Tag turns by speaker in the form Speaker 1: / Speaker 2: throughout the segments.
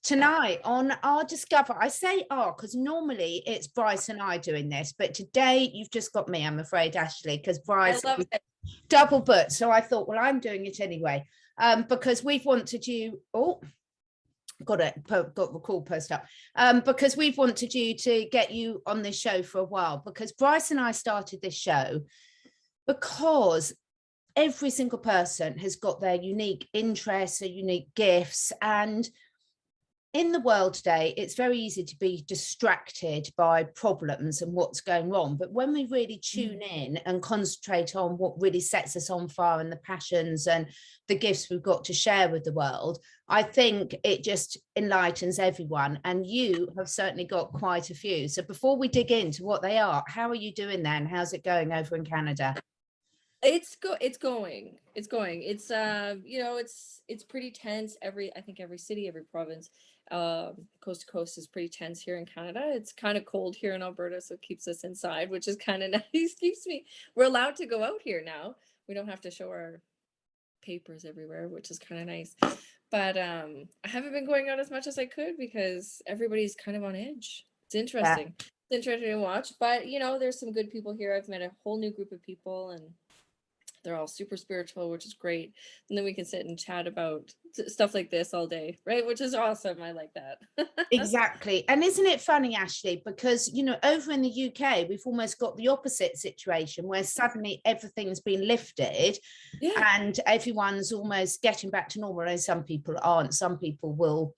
Speaker 1: tonight on our Discover, I say because normally it's Brice and I doing this, but today you've just got me, I'm afraid, Ashley, because Brice is double booked. So I thought, well, I'm doing it anyway, because we've wanted you. Oh, got the call post up, because we've wanted you to get you on this show for a while, because Brice and I started this show because every single person has got their unique interests, their unique gifts, and in the world today, it's very easy to be distracted by problems and what's going on. But when we really tune in and concentrate on what really sets us on fire and the passions and the gifts we've got to share with the world, I think it just enlightens everyone. And you have certainly got quite a few. So before we dig into what they are, how are you doing then? How's it going over in Canada?
Speaker 2: It's going. It's pretty tense. I think every city, every province, coast to coast is pretty tense here in Canada. It's kind of cold here in Alberta, so it keeps us inside, which is kind of nice. We're allowed to go out here now. We don't have to show our papers everywhere, which is kind of nice. But I haven't been going out as much as I could because everybody's kind of on edge. It's interesting. Yeah. It's interesting to watch, but there's some good people here. I've met a whole new group of people, and they're all super spiritual, which is great. And then we can sit and chat about stuff like this all day, right? Which is awesome. I like that.
Speaker 1: Exactly. And isn't it funny, Ashley, because, over in the UK, we've almost got the opposite situation where suddenly everything's been lifted and everyone's almost getting back to normal. And some people aren't. Some people will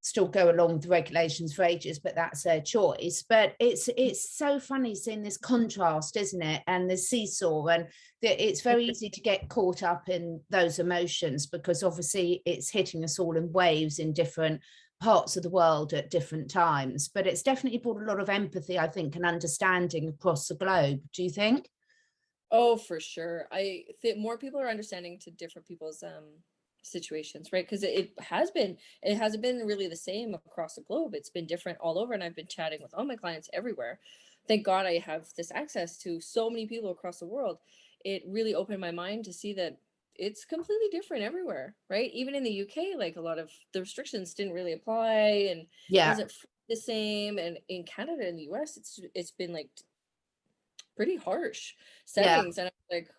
Speaker 1: still go along with the regulations for ages, but that's their choice. But it's so funny seeing this contrast, isn't it? And the seesaw, and it's very easy to get caught up in those emotions because obviously it's hitting us all in waves in different parts of the world at different times. But it's definitely brought a lot of empathy, I think, and understanding across the globe. Do you think?
Speaker 2: Oh, for sure. I think more people are understanding to different people's situations, right? Because it hasn't been really the same across the globe. It's been different all over, and I've been chatting with all my clients everywhere. Thank God I have this access to so many people across the world. It really opened my mind to see that it's completely different everywhere, right? Even in the UK, like a lot of the restrictions didn't really apply, and it wasn't the same. And in Canada and the US, it's been like pretty harsh settings, and I'm like,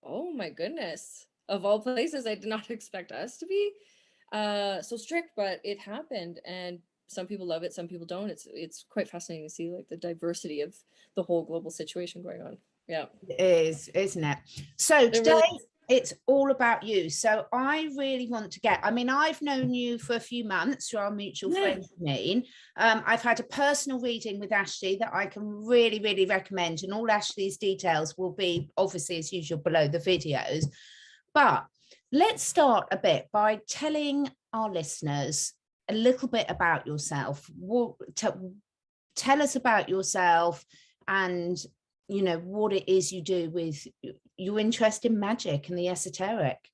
Speaker 2: oh my goodness. Of all places, I did not expect us to be so strict, but it happened, and some people love it, some people don't. It's quite fascinating to see like the diversity of the whole global situation going on. Yeah,
Speaker 1: it is, isn't it? So today it's all about you. So I really want to I've known you for a few months through our mutual friend Janine. I've had a personal reading with Ashley that I can really, really recommend, and all Ashley's details will be obviously as usual below the videos. But let's start a bit by telling our listeners a little bit about yourself. Tell us about yourself and, what it is you do with your interest in magic and the esoteric.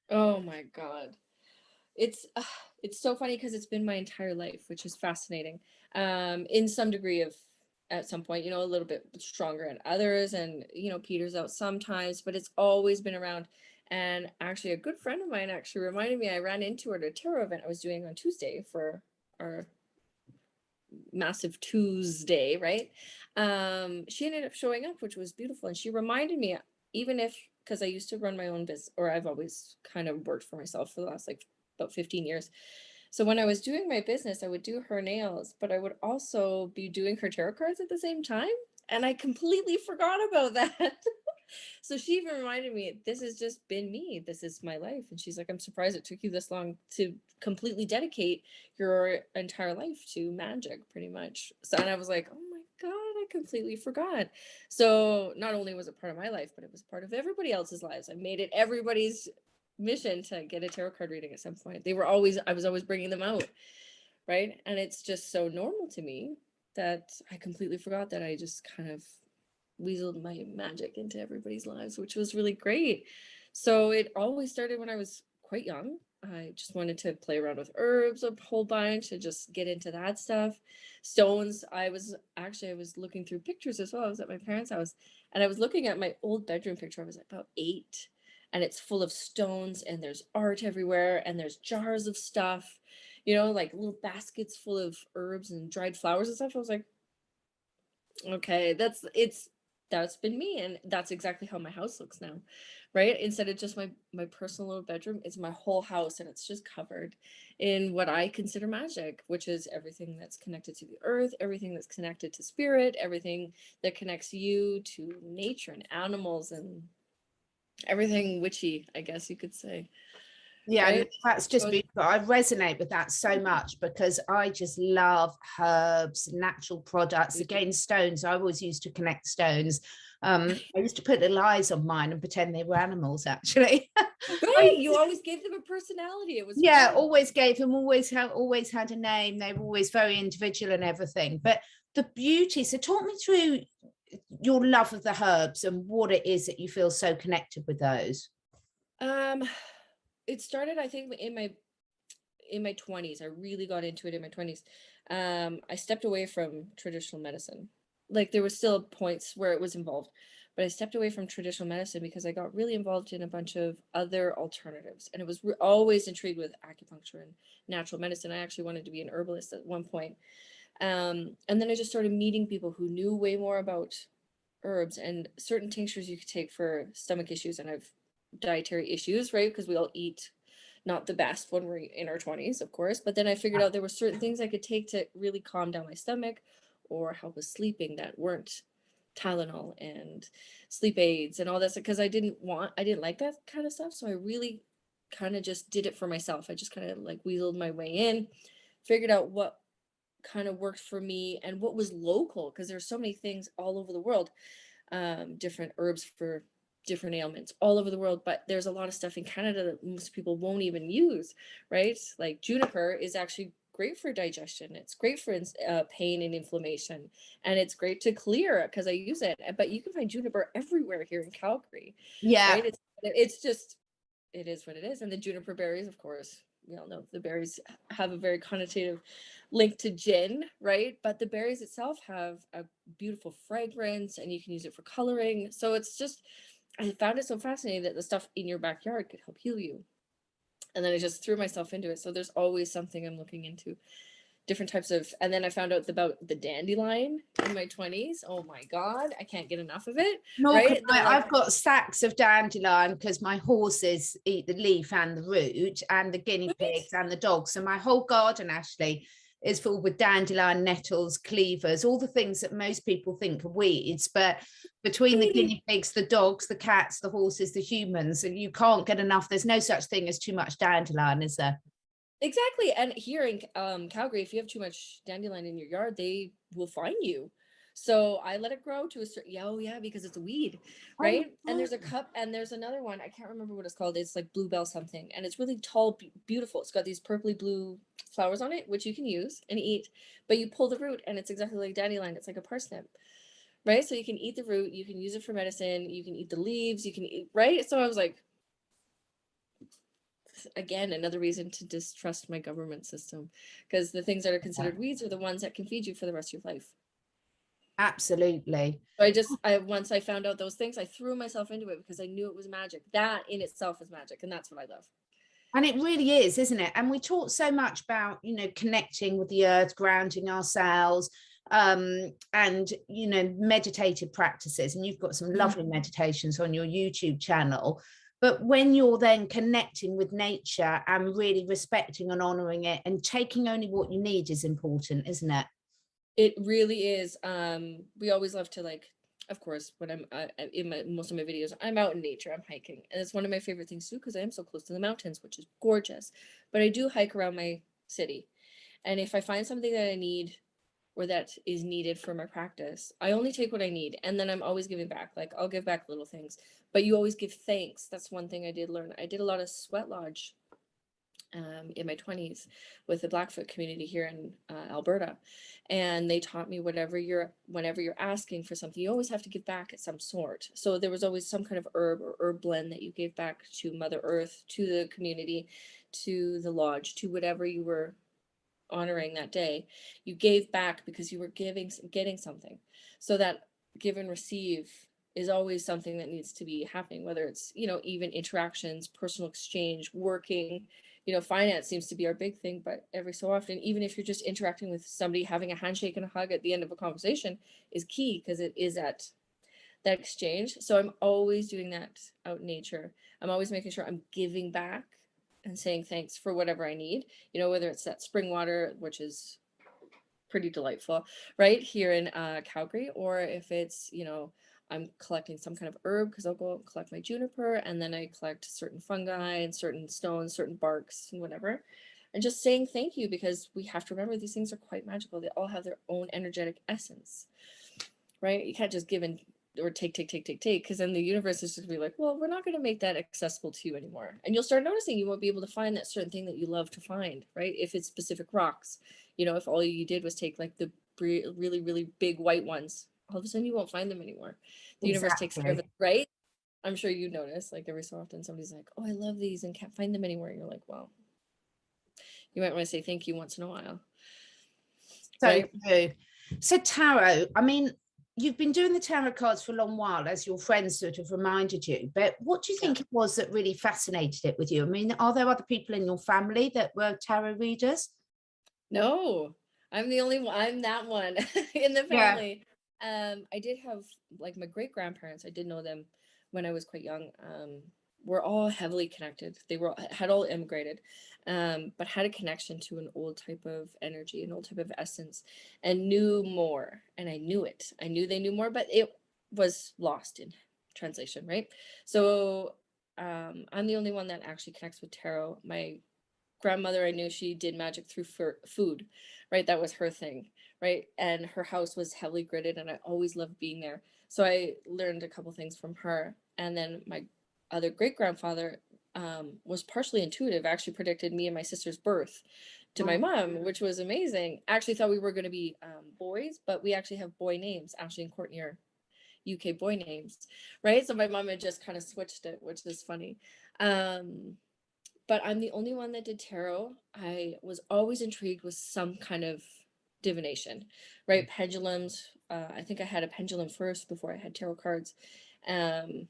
Speaker 2: Oh my God. It's so funny because it's been my entire life, which is fascinating. In some degree of, at some point, a little bit stronger at others, and, peters out sometimes, but it's always been around. And actually, a good friend of mine actually reminded me, I ran into her at a tarot event I was doing on Tuesday for our massive Tuesday, right? She ended up showing up, which was beautiful. And she reminded me, because I used to run my own business, or I've always kind of worked for myself for the last like about 15 years. So when I was doing my business, I would do her nails, but I would also be doing her tarot cards at the same time. And I completely forgot about that. So she even reminded me, this has just been me. This is my life. And she's like, I'm surprised it took you this long to completely dedicate your entire life to magic, pretty much. So, and I was like, oh my God, I completely forgot. So not only was it part of my life, but it was part of everybody else's lives. I made it everybody's mission to get a tarot card reading at some point. I was always bringing them out. Right. And it's just so normal to me that I completely forgot that I just kind of weaseled my magic into everybody's lives, which was really great. So it always started when I was quite young. I just wanted to play around with herbs a whole bunch and just get into that stuff. Stones, I was looking through pictures as well. I was at my parents' house and I was looking at my old bedroom picture. I was about 8, and it's full of stones and there's art everywhere and there's jars of stuff. you know, like little baskets full of herbs and dried flowers and stuff. I was like, okay, that's been me, and that's exactly how my house looks now, right? Instead of just my personal little bedroom, it's my whole house, and it's just covered in what I consider magic, which is everything that's connected to the earth, everything that's connected to spirit, everything that connects you to nature and animals, and everything witchy, I guess you could say.
Speaker 1: Yeah,
Speaker 2: Right?
Speaker 1: that's just beautiful. I resonate with that so much because I just love herbs, natural products. Again, stones. I always used to connect stones. I used to put little eyes on mine and pretend they were animals, actually.
Speaker 2: Right, you always gave them a personality. It was
Speaker 1: yeah, always gave them, always had a name. They were always very individual and everything. But the beauty. So, talk me through your love of the herbs and what it is that you feel so connected with those.
Speaker 2: It started, I think, in my 20s. I really got into it in my 20s. I stepped away from traditional medicine. Like, there was still points where it was involved, but I stepped away from traditional medicine because I got really involved in a bunch of other alternatives, and it was always intrigued with acupuncture and natural medicine. I actually wanted to be an herbalist at one point. And then I just started meeting people who knew way more about herbs and certain tinctures you could take for stomach issues, and I've dietary issues, right? Because we all eat not the best when we're in our 20s, of course. But then I figured out there were certain things I could take to really calm down my stomach or help with sleeping that weren't Tylenol and sleep aids and all this, because I didn't like that kind of stuff. So I really kind of just did it for myself. I just kind of like weaseled my way in, figured out what kind of worked for me and what was local, because there's so many things all over the world, different herbs for different ailments all over the world, but there's a lot of stuff in Canada that most people won't even use, right? Like juniper is actually great for digestion. It's great for pain and inflammation, and it's great to clear because I use it. But you can find juniper everywhere here in Calgary,
Speaker 1: Yeah.
Speaker 2: right? It's just, it is what it is. And the juniper berries, of course, we all know the berries have a very connotative link to gin, right? But the berries itself have a beautiful fragrance, and you can use it for coloring. So it's just, I found it so fascinating that the stuff in your backyard could help heal you. And then I just threw myself into it. So there's always something I'm looking into, different types of, and then I found out about the dandelion in my 20s. Oh my God, I can't get enough of it. Right?
Speaker 1: I've got sacks of dandelion because my horses eat the leaf and the root, and the guinea pigs and the dogs. So my whole garden, Ashley, is filled with dandelion, nettles, cleavers, all the things that most people think are weeds. But between the guinea pigs, the dogs, the cats, the horses, the humans, and you can't get enough. There's no such thing as too much dandelion, is there?
Speaker 2: Exactly. And here in Calgary, if you have too much dandelion in your yard, they will fine you. So I let it grow to a certain, yeah, oh yeah, because it's a weed, right? And there's a cup, and there's another one. I can't remember what it's called. It's like bluebell something, and it's really tall, beautiful. It's got these purpley blue flowers on it, which you can use and eat. But you pull the root, and it's exactly like dandelion. It's like a parsnip, right? So you can eat the root, you can use it for medicine, you can eat the leaves, you can eat, right? So I was like, again, another reason to distrust my government system, because the things that are considered weeds are the ones that can feed you for the rest of your life.
Speaker 1: Absolutely.
Speaker 2: So once I found out those things, I threw myself into it because I knew it was magic. That in itself is magic, and that's what I love.
Speaker 1: And it really is, isn't it? And we talk so much about, connecting with the earth, grounding ourselves, and meditative practices. And you've got some lovely meditations on your YouTube channel. But when you're then connecting with nature and really respecting and honoring it and taking only what you need is important, isn't it?
Speaker 2: It really is. We always love to, like, of course, when I'm in most of my videos, I'm out in nature, I'm hiking, and it's one of my favorite things too because I am so close to the mountains, which is gorgeous. But I do hike around my city, and if I find something that I need or that is needed for my practice, I only take what I need, and then I'm always giving back. Like, I'll give back little things, but you always give thanks. That's one thing I did learn. I did a lot of sweat lodge in my 20s with the Blackfoot community here in Alberta, and they taught me whenever you're asking for something, you always have to give back at some sort. So there was always some kind of herb or herb blend that you gave back to Mother Earth, to the community, to the lodge, to whatever you were honoring that day. You gave back because you were getting something. So that give and receive is always something that needs to be happening, whether it's, you know, even interactions, personal exchange, working, you know, finance seems to be our big thing, but every so often, even if you're just interacting with somebody, having a handshake and a hug at the end of a conversation is key, because it is at that exchange. So I'm always doing that out in nature. I'm always making sure I'm giving back and saying thanks for whatever I need, you know, whether it's that spring water, which is pretty delightful right here in Calgary, or if it's, you know, I'm collecting some kind of herb, because I'll go and collect my juniper, and then I collect certain fungi and certain stones, certain barks and whatever, and just saying thank you, because we have to remember these things are quite magical. They all have their own energetic essence, right? You can't just give and or take, because then the universe is just gonna be like, well, we're not going to make that accessible to you anymore. And you'll start noticing you won't be able to find that certain thing that you love to find, right? If it's specific rocks, you know, if all you did was take like the really, really big white ones, all of a sudden you won't find them anymore. The universe takes care of it, right? I'm sure you notice, like every so often somebody's like, oh, I love these and can't find them anywhere. And you're like, well, you might want to say thank you once in a while.
Speaker 1: So
Speaker 2: right?
Speaker 1: true. So tarot, I mean, you've been doing the tarot cards for a long while, as your friends sort of reminded you, but what do you think it was that really fascinated it with you? I mean, are there other people in your family that were tarot readers?
Speaker 2: No, I'm the only one. I'm that one in the family. I did have, like, my great grandparents. I did know them when I was quite young. We're all heavily connected. They were had all immigrated, but had a connection to an old type of energy, an old type of essence, and knew more. And I knew it. I knew they knew more, but it was lost in translation, right? So I'm the only one that actually connects with tarot. My grandmother, I knew she did magic through food, right? That was her thing, right? And her house was heavily gridded, and I always loved being there. So I learned a couple things from her. And then my other great grandfather was partially intuitive, actually predicted me and my sister's birth to my mom, which was amazing. I actually thought we were going to be boys, but we actually have boy names. Ashley and Courtney are UK boy names, right? So my mom had just kind of switched it, which is funny. But I'm the only one that did tarot. I was always intrigued with some kind of divination, right? Pendulums. I think I had a pendulum first before I had tarot cards. And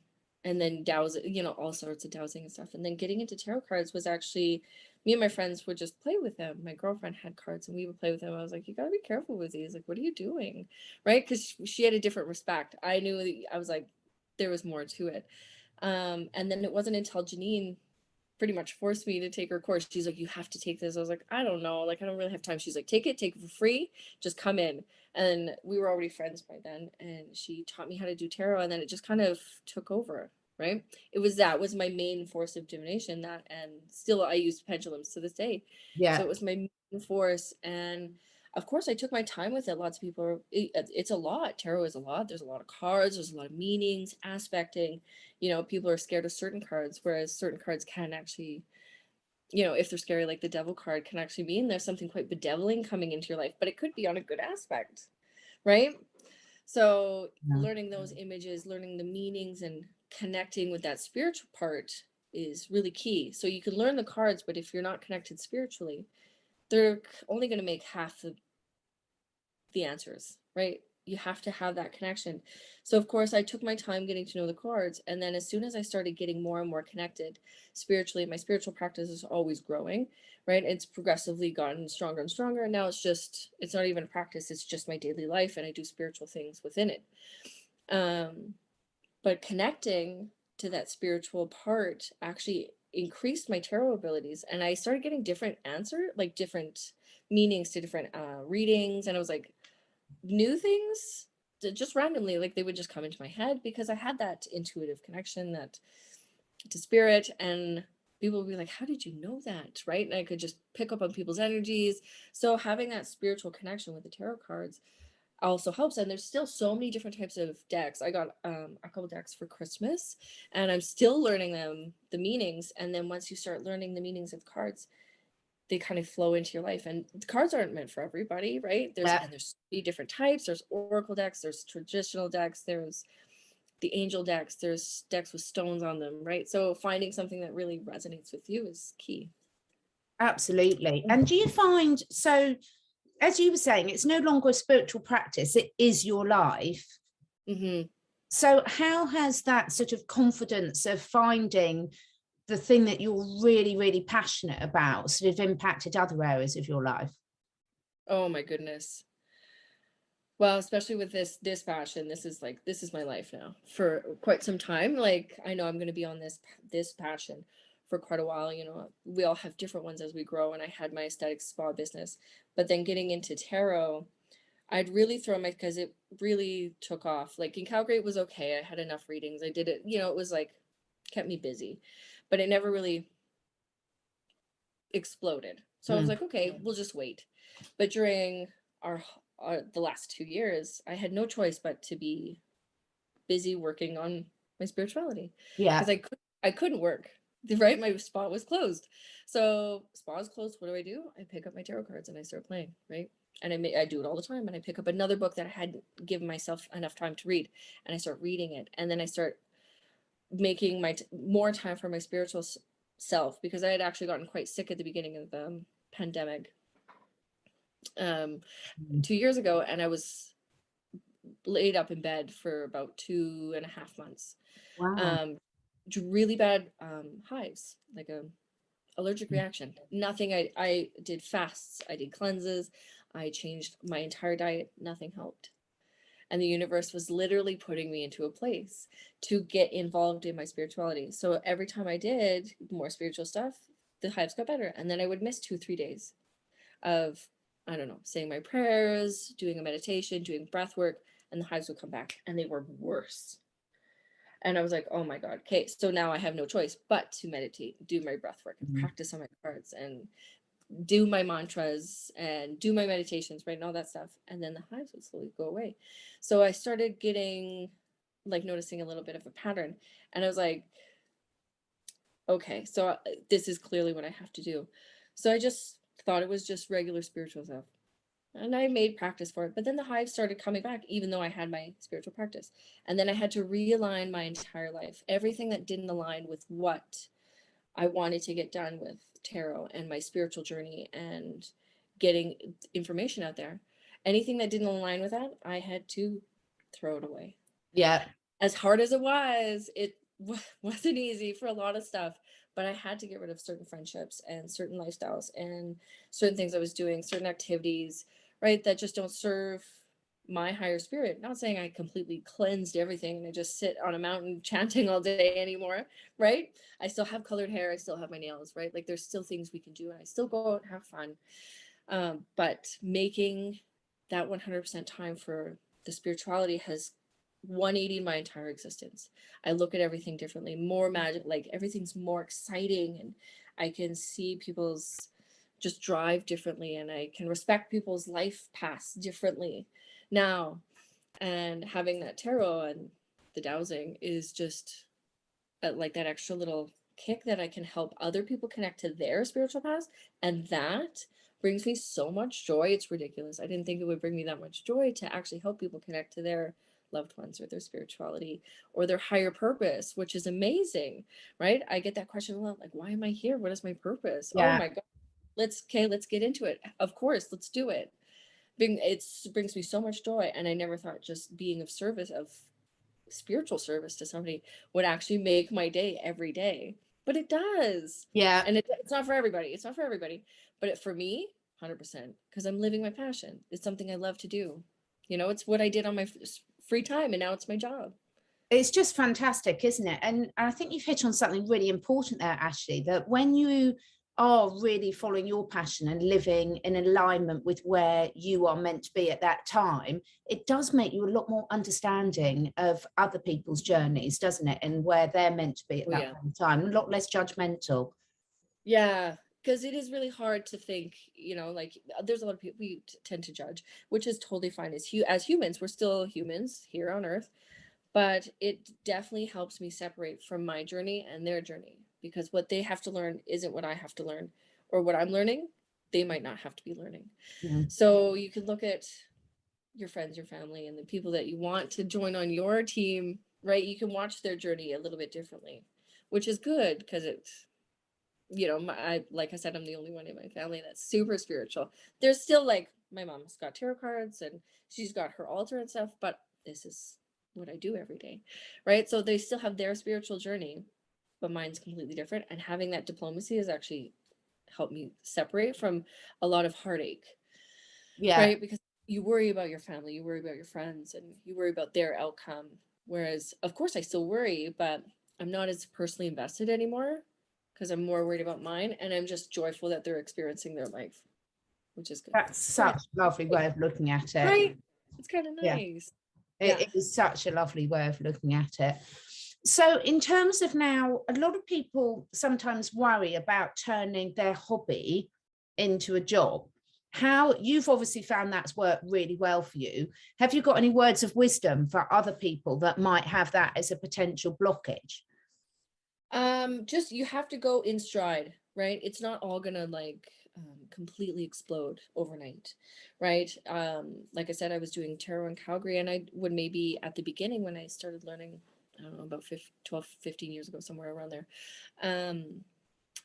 Speaker 2: then dowsing, you know, all sorts of dowsing and stuff. And then getting into tarot cards was actually, me and my friends would just play with them. My girlfriend had cards and we would play with them. I was like, you gotta be careful with these. Like, what are you doing? Right? Because she had a different respect. I knew, I was like, there was more to it. And then it wasn't until Janine pretty much forced me to take her course. She's like, you have to take this. I was like, I don't know. Like, I don't really have time. She's like, take it for free. Just come in. And we were already friends by then. And she taught me how to do tarot. And then it just kind of took over, right? That was my main force of divination, that, and still I use pendulums to this day.
Speaker 1: Yeah.
Speaker 2: So it was my main force. And of course, I took my time with it. Lots of people are, it's a lot. Tarot is a lot. There's a lot of cards. There's a lot of meanings, aspecting. You know, people are scared of certain cards, whereas certain cards can actually, you know, if they're scary, like the devil card can actually mean there's something quite bedeviling coming into your life, but it could be on a good aspect, right? So learning those images, learning the meanings, and connecting with that spiritual part is really key. So you can learn the cards, but if you're not connected spiritually, they're only going to make half the answers, right? You have to have that connection. So of course I took my time getting to know the cards, and then as soon as I started getting more and more connected spiritually, my spiritual practice is always growing, right? It's progressively gotten stronger and stronger, and now it's not even a practice, it's just my daily life, and I do spiritual things within it. But connecting to that spiritual part actually increased my tarot abilities, and I started getting different meanings to different readings, and I was like, new things just randomly, like they would just come into my head because I had that intuitive connection that to spirit, and people would be like, how did you know that, right? And I could just pick up on people's energies. So having that spiritual connection with the tarot cards also helps. And there's still so many different types of decks. I got a couple decks for Christmas, and I'm still learning the meanings. And then once you start learning the meanings of cards, they kind of flow into your life. And the cards aren't meant for everybody, right? There's so many different types. There's oracle decks, there's traditional decks, there's the angel decks, there's decks with stones on them, right? So finding something that really resonates with you is key.
Speaker 1: Absolutely. And do you find, so as you were saying, it's no longer a spiritual practice, it is your life.
Speaker 2: Mm-hmm.
Speaker 1: So how has that sort of confidence of finding the thing that you're really, really passionate about sort of impacted other areas of your life?
Speaker 2: Oh my goodness. Well, especially with this passion, this is my life now for quite some time. Like, I know I'm going to be on this passion for quite a while. You know, we all have different ones as we grow, and I had my aesthetic spa business, but then getting into tarot, I'd really throw my, because it really took off. Like in Calgary, it was okay. I had enough readings. I did it, you know, it was like kept me busy, but it never really exploded. So I was like, okay, we'll just wait. But during our, the last 2 years, I had no choice but to be busy working on my spirituality,
Speaker 1: Yeah.
Speaker 2: because I couldn't work. Right, my spa was closed. So spa is closed. What do? I pick up my tarot cards and I start playing. Right, and I do it all the time. And I pick up another book that I hadn't given myself enough time to read, and I start reading it. And then I start making my more time for my spiritual self, because I had actually gotten quite sick at the beginning of the pandemic 2 years ago, and I was laid up in bed for about 2.5 months.
Speaker 1: Wow.
Speaker 2: Really bad hives, like a allergic reaction. Nothing. I did fasts, I did cleanses, I changed my entire diet, nothing helped. And the universe was literally putting me into a place to get involved in my spirituality. So every time I did more spiritual stuff, the hives got better. And then I would miss 2-3 days of, I don't know, saying my prayers, doing a meditation, doing breath work, and the hives would come back and they were worse. And I was like, oh my God. Okay. So now I have no choice but to meditate, do my breath work, and practice on my cards, and do my mantras and do my meditations, right? And all that stuff. And then the hives would slowly go away. So I started getting, like, noticing a little bit of a pattern. And I was like, okay, so this is clearly what I have to do. So I just thought it was just regular spiritual stuff. And I made practice for it. But then the hives started coming back, even though I had my spiritual practice. And then I had to realign my entire life. Everything that didn't align with what I wanted to get done with tarot and my spiritual journey and getting information out there. Anything that didn't align with that, I had to throw it away.
Speaker 1: Yeah.
Speaker 2: As hard as it wasn't easy for a lot of stuff, but I had to get rid of certain friendships and certain lifestyles and certain things I was doing, certain activities, right, that just don't serve my higher spirit. Not saying I completely cleansed everything and I just sit on a mountain chanting all day anymore, right? I still have colored hair, I still have my nails, right? Like, there's still things we can do, and I still go out and have fun. But making that 100% time for the spirituality has 180 my entire existence. I look at everything differently, more magic, like everything's more exciting, and I can see people's just drive differently, and I can respect people's life paths differently now. And having that tarot and the dowsing is just like that extra little kick that I can help other people connect to their spiritual paths. And that brings me so much joy. It's ridiculous. I didn't think it would bring me that much joy to actually help people connect to their loved ones or their spirituality or their higher purpose, which is amazing, right? I get that question a lot, like, why am I here? What is my purpose? Oh
Speaker 1: Yeah.
Speaker 2: my God. Let's get into it. Of course, let's do it. It brings me so much joy. And I never thought just being of service, of spiritual service to somebody, would actually make my day every day. But it does.
Speaker 1: Yeah.
Speaker 2: And it's not for everybody. It's not for everybody. But for me, 100%, because I'm living my passion. It's something I love to do. You know, it's what I did on my free time, and now it's my job.
Speaker 1: It's just fantastic, isn't it? And I think you've hit on something really important there, Ashley, that when you are really following your passion and living in alignment with where you are meant to be at that time, it does make you a lot more understanding of other people's journeys, doesn't it? And where they're meant to be at that time, a lot less judgmental.
Speaker 2: Yeah, because it is really hard to think, you know, like, there's a lot of people we tend to judge, which is totally fine. As humans, we're still humans here on Earth. But it definitely helps me separate from my journey and their journey, because what they have to learn isn't what I have to learn, or what I'm learning, they might not have to be learning. So you can look at your friends, your family, and the people that you want to join on your team, right? You can watch their journey a little bit differently, which is good, because it's, you know, like I said, I'm the only one in my family that's super spiritual. There's still, like, my mom's got tarot cards and she's got her altar and stuff, but this is what I do every day, right? So they still have their spiritual journey, but mine's completely different. And having that diplomacy has actually helped me separate from a lot of heartache,
Speaker 1: Yeah,
Speaker 2: right? Because you worry about your family, you worry about your friends, and you worry about their outcome. Whereas, of course, I still worry, but I'm not as personally invested anymore because I'm more worried about mine. And I'm just joyful that they're experiencing their life, which is good.
Speaker 1: that's
Speaker 2: So,
Speaker 1: such a lovely way of looking at it.
Speaker 2: right? It's kind of
Speaker 1: Yeah,
Speaker 2: nice.
Speaker 1: it is such a lovely way of looking at it. So in terms of now, a lot of people sometimes worry about turning their hobby into a job. How you've obviously found that's worked really well for you. Have you got any words of wisdom for other people that might have that as a potential blockage?
Speaker 2: Just you have to go in stride, right? It's not all gonna like completely explode overnight, right? Like I said, I was doing tarot in Calgary, and I would maybe at the beginning when I started learning, I don't know, about 12, 15 years ago, somewhere around there.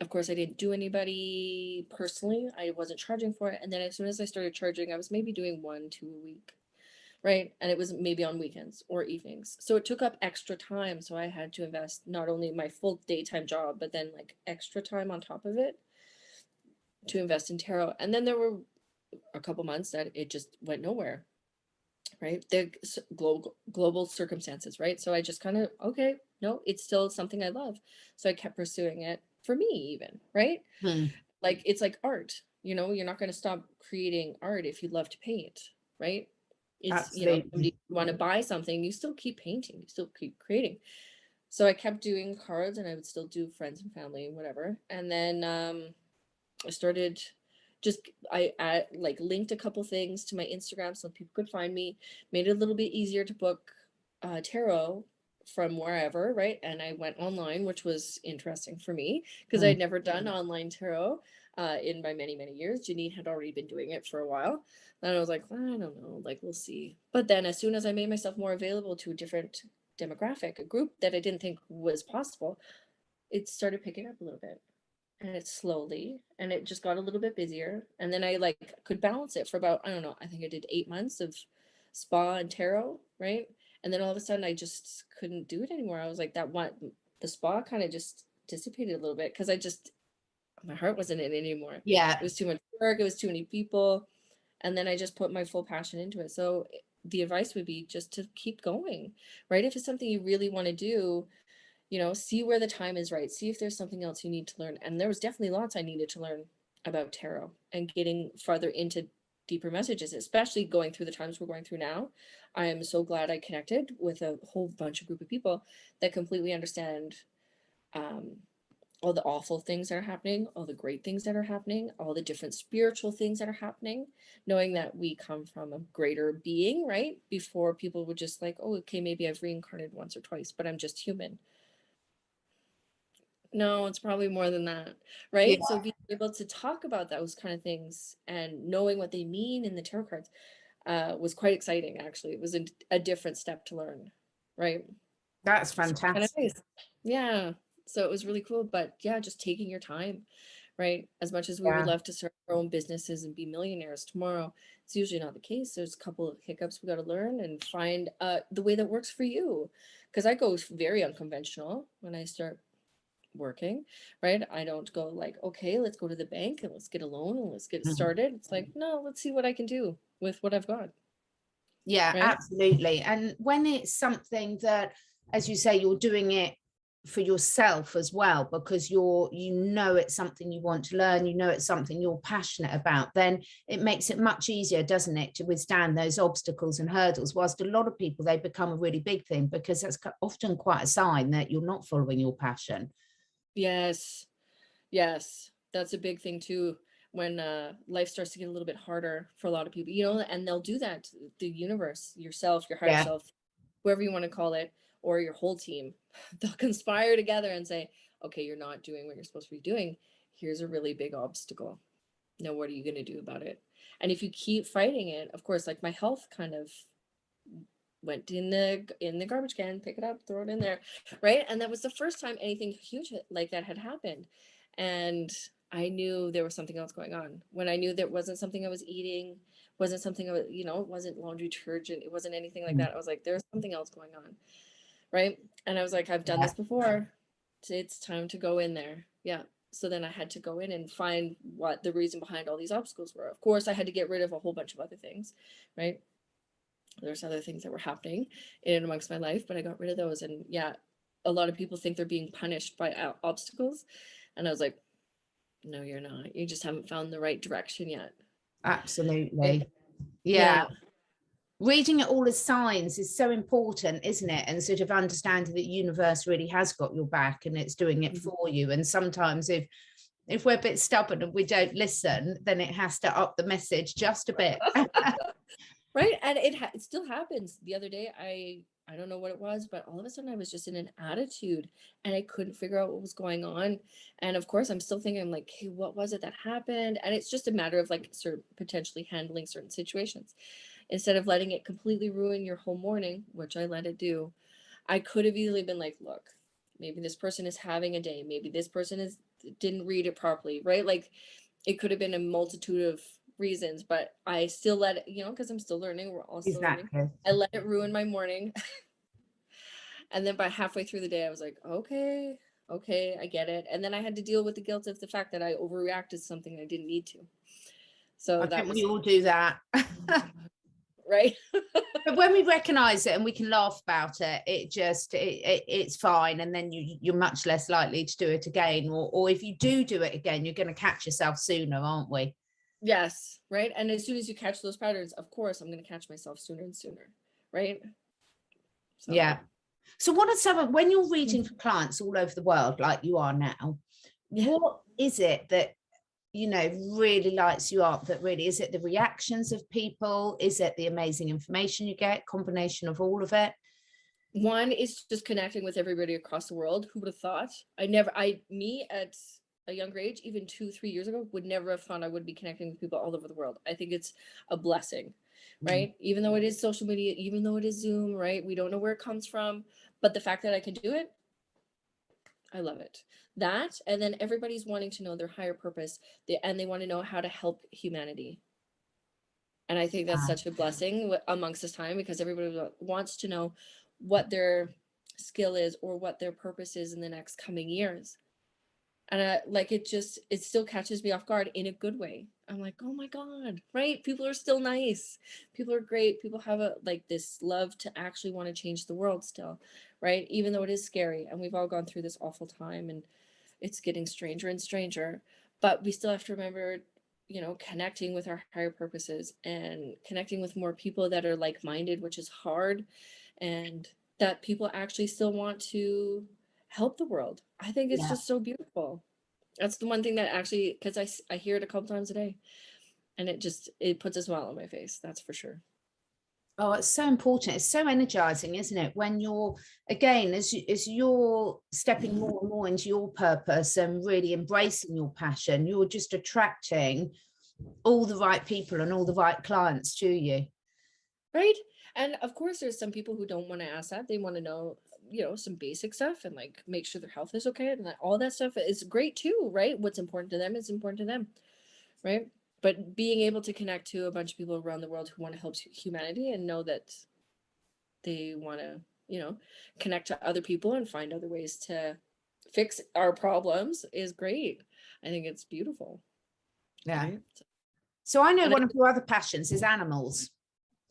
Speaker 2: Of course, I didn't do anybody personally. I wasn't charging for it. And then as soon as I started charging, I was maybe doing 1, 2 a week, right? And it was maybe on weekends or evenings. So it took up extra time. So I had to invest not only my full daytime job, but then like extra time on top of it to invest in tarot. And then there were a couple months that it just went nowhere, right? The global circumstances, right? So I just kind of, okay, no, it's still something I love. So I kept pursuing it for me, even, right? Like it's like art, you know, you're not going to stop creating art if you love to paint, right? It's, you know, somebody
Speaker 1: Absolutely.
Speaker 2: want to buy something, you still keep painting, you still keep creating. So I kept doing cards, and I would still do friends and family and whatever. And then I started just I like linked a couple things to my Instagram so people could find me, made it a little bit easier to book tarot from wherever, right? And I went online, which was interesting for me because I'd never done online tarot in my many, many years. Janine had already been doing it for a while. And I was like, well, I don't know, like we'll see. But then as soon as I made myself more available to a different demographic, a group that I didn't think was possible, it started picking up a little bit, and it slowly, and it just got a little bit busier, and then I like could balance it for about, I don't know, I think I did 8 months of spa and tarot, right? And then all of a sudden I just couldn't do it anymore. I was like, that one, the spa kind of just dissipated a little bit because I just, my heart wasn't in it anymore.
Speaker 1: Yeah,
Speaker 2: It was too much work, it was too many people, and then I just put my full passion into it. So the advice would be just to keep going, right? If it's something you really want to do, you know, see where the time is right, see if there's something else you need to learn. And there was definitely lots I needed to learn about tarot and getting farther into deeper messages, especially going through the times we're going through now. I am so glad I connected with a whole bunch of group of people that completely understand um, all the awful things that are happening, all the great things that are happening, all the different spiritual things that are happening, knowing that we come from a greater being, right? Before people would just like, oh, okay, maybe I've reincarnated once or twice, but I'm just human. No, it's probably more than that,
Speaker 1: yeah,
Speaker 2: right? So being able to talk about those kind of things and knowing what they mean in the tarot cards was quite exciting, actually. It was a different step to learn, right?
Speaker 1: that's
Speaker 2: So kind of
Speaker 1: fantastic.
Speaker 2: nice. Yeah. So it was really cool. But yeah, just taking your time, right? As much as we would
Speaker 1: Yeah,
Speaker 2: love to start our own businesses and be millionaires tomorrow, it's usually not the case. There's a couple of hiccups we got to learn and find the way that works for you. Because I go very unconventional when I start working, right? I don't go like, okay, let's go to the bank and let's get a loan and let's get started. It's like, no, let's see what I can do with what I've got,
Speaker 1: yeah,
Speaker 2: right?
Speaker 1: absolutely. And when it's something that, as you say, you're doing it for yourself as well, because you know it's something you want to learn, you know it's something you're passionate about, then it makes it much easier, doesn't it, to withstand those obstacles and hurdles. Whilst a lot of people, they become a really big thing because that's often quite a sign that you're not following your passion.
Speaker 2: Yes. Yes. That's a big thing too. When life starts to get a little bit harder for a lot of people, you know, and they'll do that. The universe, yourself, your higher
Speaker 1: Yeah,
Speaker 2: self, whoever you want to call it, or your whole team, they'll conspire together and say, okay, you're not doing what you're supposed to be doing. Here's a really big obstacle. Now, what are you going to do about it? And if you keep fighting it, of course, like my health kind of went in the garbage can, pick it up, throw it in there, right? And that was the first time anything huge like that had happened. And I knew there was something else going on. When I knew there wasn't something I was eating, wasn't something I was, you know, it wasn't laundry detergent, it wasn't anything like that. I was like, there's something else going on. Right. And I was like, I've done this before. It's time to go in there. Yeah. So then I had to go in and find what the reason behind all these obstacles were. Of course, I had to get rid of a whole bunch of other things, right? There's other things that were happening in and amongst my life, but I got rid of those. And yeah, a lot of people think they're being punished by obstacles. And I was like, no, you're not. You just haven't found the right direction yet.
Speaker 1: Absolutely. Yeah. Reading it all as signs is so important, isn't it? And sort of understanding that the universe really has got your back and it's doing it for you. And sometimes if we're a bit stubborn and we don't listen, then it has to up the message just a bit.
Speaker 2: Right. And it still happens. The other day, I don't know what it was, but all of a sudden I was just in an attitude and I couldn't figure out what was going on. And of course, I'm still thinking, I'm like, hey, what was it that happened? And it's just a matter of like sort of potentially handling certain situations instead of letting it completely ruin your whole morning, which I let it do. I could have easily been like, look, maybe this person is having a day. Maybe this person didn't read it properly, right? Like it could have been a multitude of reasons, but I still let it, you know, because I'm still learning. We're all still learning. I let it ruin my morning. And then by halfway through the day, I was like, okay, I get it. And then I had to deal with the guilt of the fact that I overreacted to something I didn't need to. So
Speaker 1: I think we all do that.
Speaker 2: Right.
Speaker 1: But when we recognize it and we can laugh about it, it's fine. And then you're much less likely to do it again. Or if you do it again, you're going to catch yourself sooner, aren't we?
Speaker 2: Yes. Right. And as soon as you catch those patterns, of course, I'm going to catch myself sooner and sooner. Right.
Speaker 1: So. Yeah. So what are some of, when you're reading for clients all over the world, like you are now, what is it that, you know, really lights you up? That really, is it the reactions of people? Is it the amazing information you get? Combination of all of it?
Speaker 2: One is just connecting with everybody across the world. Who would have thought? Me at a younger age, even 2-3 years ago, would never have thought I would be connecting with people all over the world. I think it's a blessing, right? Even though it is social media, even though it is Zoom, right? We don't know where it comes from, but the fact that I can do it, I love it. That, and then everybody's wanting to know their higher purpose, and they want to know how to help humanity. And I think that's such a blessing amongst this time, because everybody wants to know what their skill is or what their purpose is in the next coming years. And it still catches me off guard in a good way. I'm like, oh my God, right? People are still nice. People are great. People have this love to actually want to change the world still, right? Even though it is scary and we've all gone through this awful time and it's getting stranger and stranger, but we still have to remember, you know, connecting with our higher purposes and connecting with more people that are like-minded, which is hard, and that people actually still want to help the world. I think it's just so beautiful. That's the one thing that actually, because I hear it a couple times a day, and it puts a smile on my face. That's for sure.
Speaker 1: Oh, it's so important. It's so energizing, isn't it? When you're, again, as you're stepping more and more into your purpose and really embracing your passion, you're just attracting all the right people and all the right clients to you.
Speaker 2: Right. And of course, there's some people who don't want to ask that. They want to know, you know, some basic stuff and like make sure their health is okay. And all that stuff is great too, right? What's important to them is important to them. Right. But being able to connect to a bunch of people around the world who want to help humanity and know that they want to, you know, connect to other people and find other ways to fix our problems is great. I think it's beautiful.
Speaker 1: Yeah. Right? So I know one of your other passions is animals.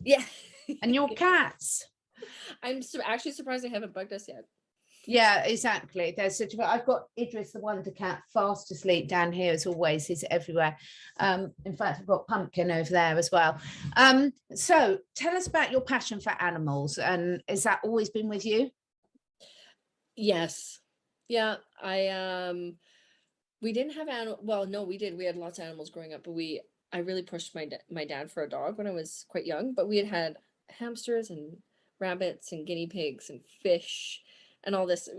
Speaker 2: Yeah.
Speaker 1: And your cats.
Speaker 2: I'm actually surprised they haven't bugged us yet.
Speaker 1: Yeah, exactly. There's such a, I've got Idris the wonder cat fast asleep down here as always. He's everywhere. In fact, I've got Pumpkin over there as well. So tell us about your passion for animals, and has that always been with you?
Speaker 2: Yes. Yeah, we didn't have animal. Well, no, we did. We had lots of animals growing up, but I really pushed my dad for a dog when I was quite young. But we had hamsters and rabbits and guinea pigs and fish and all this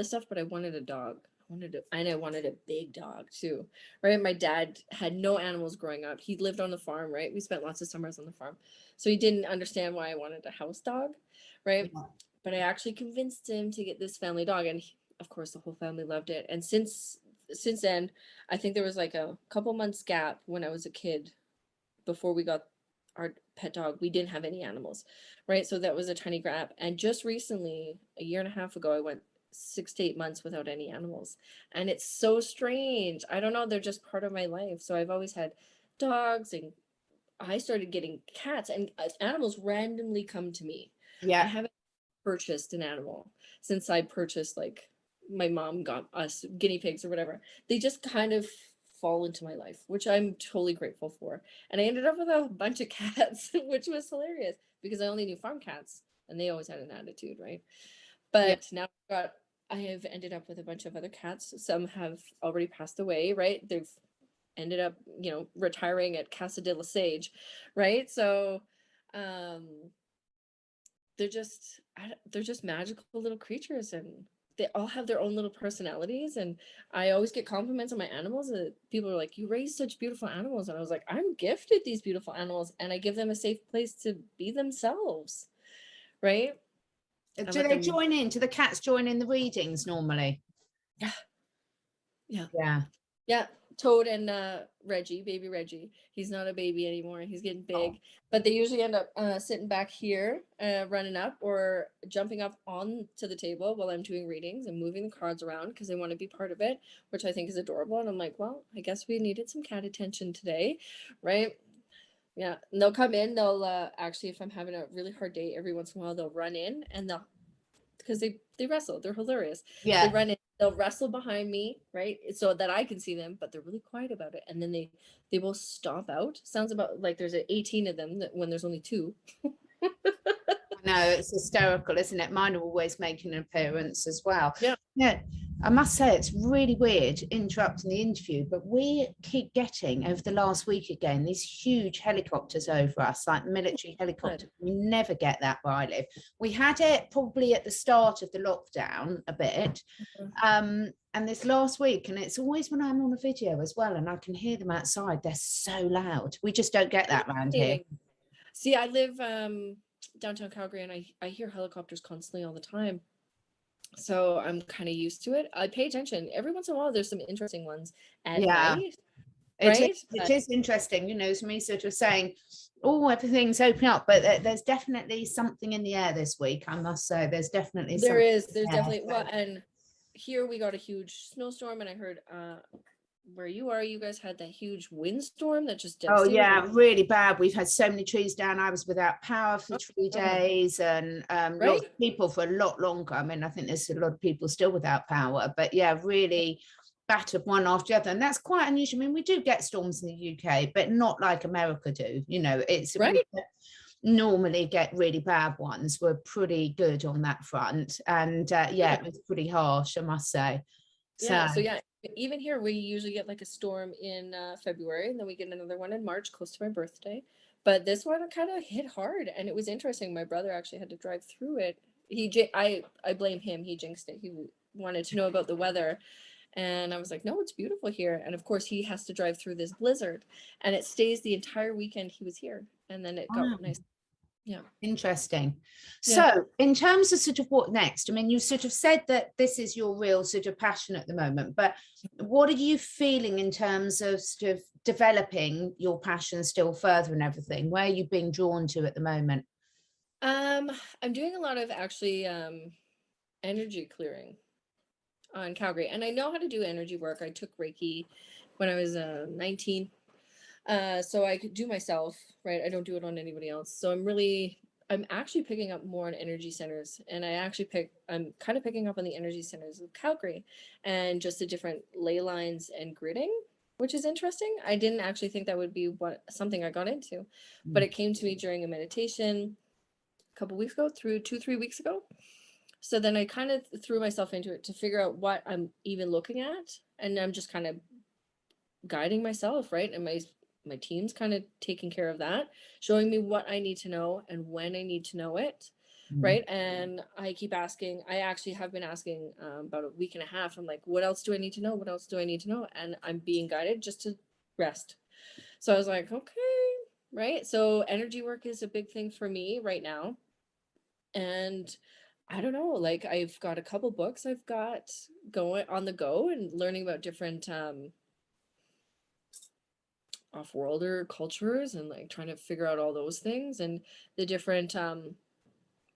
Speaker 2: stuff. But I wanted a dog. I wanted a big dog too, right? My dad had no animals growing up. He lived on the farm, right? We spent lots of summers on the farm, so he didn't understand why I wanted a house dog, right? Yeah. But I actually convinced him to get this family dog, and of course, the whole family loved it. And since since then, I think there was like a couple months gap when I was a kid before we got our pet dog. We didn't have any animals, right? So that was a tiny gap. And just recently, a year and a half ago, I went 6 to 8 months without any animals. And it's so strange. I don't know. They're just part of my life. So I've always had dogs, and I started getting cats, and animals randomly come to me. I haven't purchased an animal since I purchased, like, my mom got us guinea pigs or whatever. They just kind of fall into my life, which I'm totally grateful for. And I ended up with a bunch of cats, which was hilarious because I only knew farm cats and they always had an attitude, right? But now I have ended up with a bunch of other cats. Some have already passed away, right? They've ended up, retiring at Casa de la Sage, right? So they're just magical little creatures, and they all have their own little personalities. And I always get compliments on my animals, and people are like, you raise such beautiful animals. And I was like, I'm gifted these beautiful animals, and I give them a safe place to be themselves, right?
Speaker 1: Do they join in? Do the cats join in the readings normally?
Speaker 2: Yeah. Toad and baby Reggie. He's not a baby anymore. He's getting big. But they usually end up sitting back here, running up or jumping up onto the table while I'm doing readings and moving the cards around because they want to be part of it, which I think is adorable. And I'm like, well, I guess we needed some cat attention today, right? Yeah. And they'll come in. They'll actually, if I'm having a really hard day, every once in a while, they'll run in and because they wrestle. They're hilarious. They run in, they'll wrestle behind me, right? So that I can see them, but they're really quiet about it. And then they will stomp out. Sounds about like there's 18 of them when there's only 2.
Speaker 1: No, it's hysterical, isn't it? Mine are always making an appearance as well.
Speaker 2: Yeah.
Speaker 1: I must say it's really weird interrupting the interview, but we keep getting over the last week again these huge helicopters over us, like military helicopters. We never get that where I live. We had it probably at the start of the lockdown a bit, and this last week, and it's always when I'm on a video as well, and I can hear them outside. They're so loud. We just don't get that around here.
Speaker 2: See, I live downtown Calgary, and I hear helicopters constantly all the time. So I'm kind of used to it. I pay attention. Every once in a while, there's some interesting ones at night. Right?
Speaker 1: It is interesting, to me sort of saying, oh, everything's opening up, but there's definitely something in the air this week, I must say. There's definitely
Speaker 2: there's definitely, well, and here we got a huge snowstorm, and I heard where you are, you guys had that huge windstorm that just devastated.
Speaker 1: Oh yeah, really bad. We've had so many trees down. I was without power for 3 days, and lots of people for a lot longer. I mean, I think there's a lot of people still without power, but yeah, really battered one after the other. And that's quite unusual. I mean, we do get storms in the UK, but not like America do. It's
Speaker 2: right.
Speaker 1: Normally get really bad ones. We're pretty good on that front, and it was pretty harsh, I must say.
Speaker 2: So even here we usually get like a storm in February, and then we get another one in March close to my birthday. But this one kind of hit hard, and it was interesting. My brother actually had to drive through it. I blame him. He jinxed it. He wanted to know about the weather, and I was like, no, it's beautiful here. And of course he has to drive through this blizzard, and it stays the entire weekend he was here, and then it got nice. Yeah.
Speaker 1: Interesting. So in terms of sort of what next, I mean, you sort of said that this is your real sort of passion at the moment, but what are you feeling in terms of sort of developing your passion still further and everything? Where are you being drawn to at the moment?
Speaker 2: I'm doing a lot of actually energy clearing on Calgary, and I know how to do energy work. I took Reiki when I was 19. So I could do myself, right? I don't do it on anybody else. So I'm actually picking up more on energy centers, and I'm kind of picking up on the energy centers of Calgary and just the different ley lines and gridding, which is interesting. I didn't actually think that would be something I got into, but it came to me during a meditation a couple weeks ago, 2-3 weeks ago. So then I kind of threw myself into it to figure out what I'm even looking at, and I'm just kind of guiding myself, right? And my team's kind of taking care of that, showing me what I need to know and when I need to know it, right? And I keep asking. I actually have been asking about a week and a half. I'm like, what else do I need to know? What else do I need to know? And I'm being guided just to rest. So I was like, okay, right? So energy work is a big thing for me right now. And I don't know, like I've got a couple books I've got going on the go and learning about different off-worlder cultures and like trying to figure out all those things and the different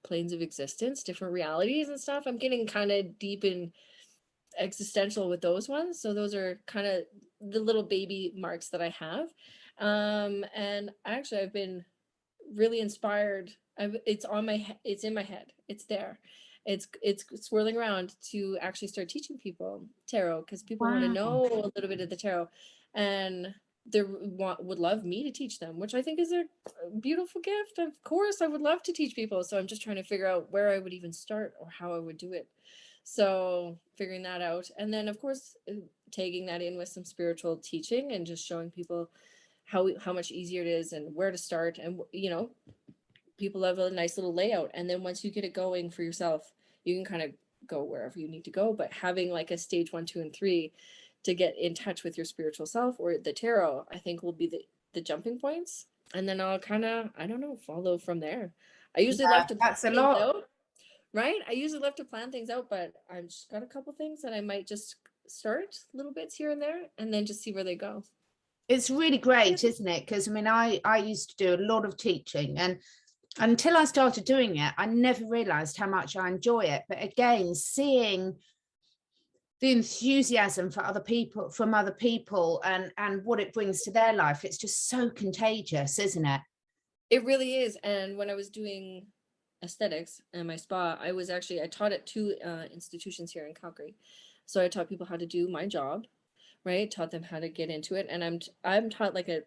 Speaker 2: planes of existence, different realities and stuff. I'm getting kind of deep in existential with those ones. So those are kind of the little baby marks that I have. And actually I've been really inspired. It's on my it's in my head. It's there. It's swirling around to actually start teaching people tarot because people want to know a little bit of the tarot, and they would love me to teach them, which I think is a beautiful gift. Of course, I would love to teach people. So I'm just trying to figure out where I would even start or how I would do it. So figuring that out, and then of course taking that in with some spiritual teaching and just showing people how much easier it is and where to start. And people have a nice little layout, and then once you get it going for yourself, you can kind of go wherever you need to go. But having like a stage 1, 2, and 3 to get in touch with your spiritual self or the tarot, I think will be the jumping points, and then I'll kind of, I don't know, follow from there. I usually love to plan things out, right? I usually love to plan things out, but I've just got a couple things that I might just start little bits here and there and then just see where they go.
Speaker 1: It's really great, isn't it? Because I mean, I used to do a lot of teaching, and until I started doing it, I never realized how much I enjoy it. But again, seeing the enthusiasm for other people, from other people, and what it brings to their life, it's just so contagious, isn't it?
Speaker 2: It really is. And when I was doing aesthetics and my spa, I taught at 2 institutions here in Calgary. So I taught people how to do my job, right? Taught them how to get into it. And I'm taught like a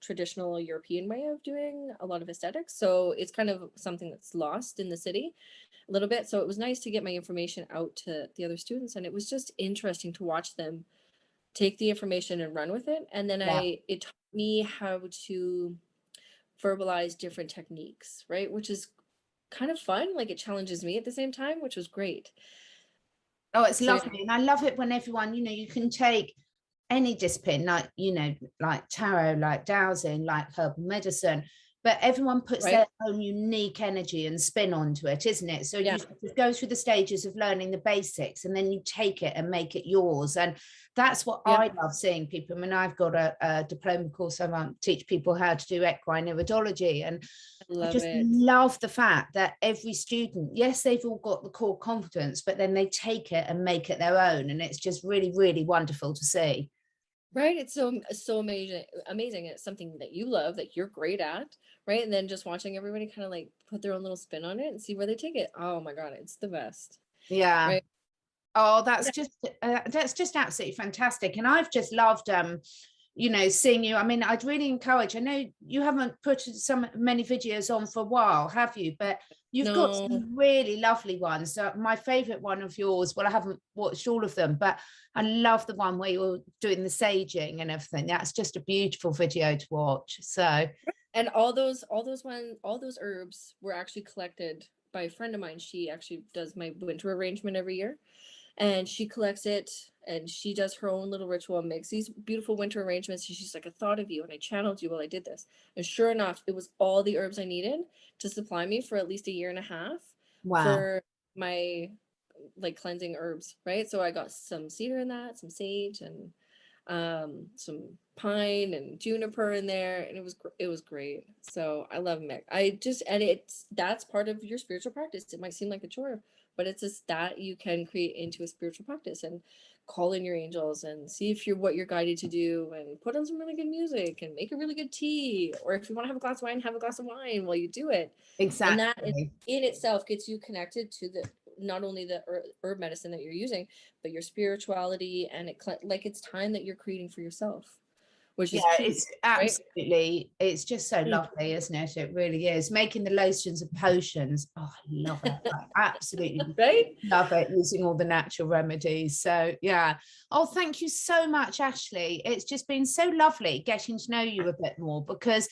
Speaker 2: traditional European way of doing a lot of aesthetics. So it's kind of something that's lost in the city a little bit. So it was nice to get my information out to the other students. And it was just interesting to watch them take the information and run with it. And then it taught me how to verbalize different techniques, right? Which is kind of fun. Like it challenges me at the same time, which was great.
Speaker 1: Oh, it's lovely. And I love it when everyone, you can take any discipline, like, like tarot, like dowsing, like herbal medicine, but everyone puts their own unique energy and spin onto it, isn't it? So you go through the stages of learning the basics, and then you take it and make it yours. And that's what I love seeing people. I mean, I've got a diploma course. I teach people how to do equine iridology, and I just love the fact that every student, yes, they've all got the core confidence, but then they take it and make it their own. And it's just really, really wonderful to see.
Speaker 2: Right. It's so amazing. It's something that you love, that you're great at, right? And then just watching everybody kind of like put their own little spin on it and see where they take it. Oh my God, it's the best.
Speaker 1: Yeah. Right? Oh, that's just absolutely fantastic. And I've just loved seeing you. I mean, I'd really encourage, I know you haven't put many videos on for a while, have you? But you've got some really lovely ones. So my favorite one of yours, well, I haven't watched all of them, but I love the one where you're doing the saging and everything. That's just a beautiful video to watch. So,
Speaker 2: and all those herbs were actually collected by a friend of mine. She actually does my winter arrangement every year. And she collects it, and she does her own little ritual and makes these beautiful winter arrangements. And she's like, I thought of you and I channeled you while I did this. And sure enough, it was all the herbs I needed to supply me for at least 1.5 years for my like cleansing herbs, right? So I got some cedar in that, some sage, and some pine and juniper in there, and it was great. So I love mix. That's part of your spiritual practice. It might seem like a chore, but it's just that you can create into a spiritual practice and call in your angels and see if what you're guided to do, and put on some really good music and make a really good tea, or if you want to have a glass of wine, have a glass of wine while you do it.
Speaker 1: Exactly.
Speaker 2: And that in itself gets you connected to not only the herb medicine that you're using, but your spirituality, and it's time that you're creating for yourself, which is key,
Speaker 1: it's absolutely, right? It's just so lovely, isn't it? It really is. Making the lotions and potions, oh, I love it. I absolutely love it, using all the natural remedies. So yeah. Oh, thank you so much, Ashley. It's just been so lovely getting to know you a bit more, because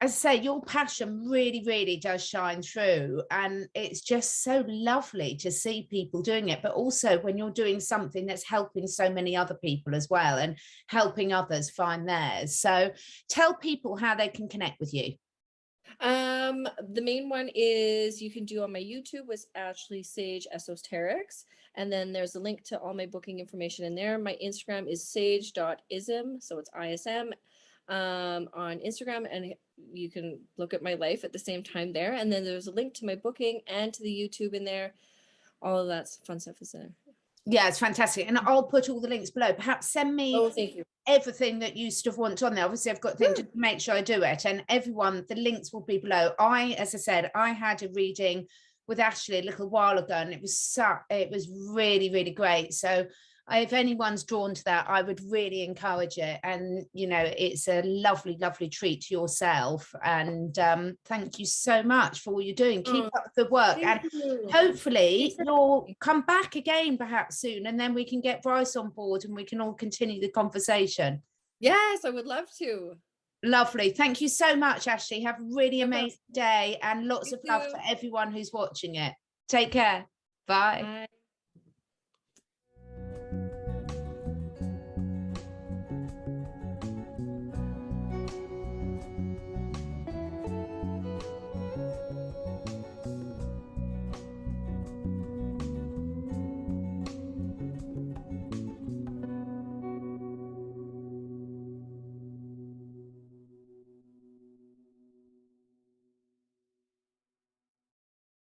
Speaker 1: as I say, your passion really, really does shine through, and it's just so lovely to see people doing it. But also when you're doing something that's helping so many other people as well, and helping others find theirs. So tell people how they can connect with you.
Speaker 2: The main one is you can do on my YouTube with Ashley Sage Esoterics. And then there's a link to all my booking information in there. My Instagram is sage.ism. So it's ISM on Instagram. And you can look at my life at the same time there. And then there's a link to my booking and to the YouTube in there. All of that fun stuff is there.
Speaker 1: Yeah, it's fantastic. And I'll put all the links below. Perhaps send me
Speaker 2: thank you.
Speaker 1: everything that you stuff want on there. Obviously, I've got things to make sure I do it. And everyone, the links will be below. As I said, I had a reading with Ashley a little while ago, and it was really, really great. So if anyone's drawn to that, I would really encourage it. And, you know, it's a lovely, lovely treat to yourself. And thank you so much for all you're doing. Keep up the work. And hopefully you'll come back again perhaps soon, and then we can get Brice on board and we can all continue the conversation.
Speaker 2: Yes, I would love to.
Speaker 1: Lovely. Thank you so much, Ashley. Have a really amazing day, and lots of love to everyone who's watching it. Take care. Bye.
Speaker 2: Bye.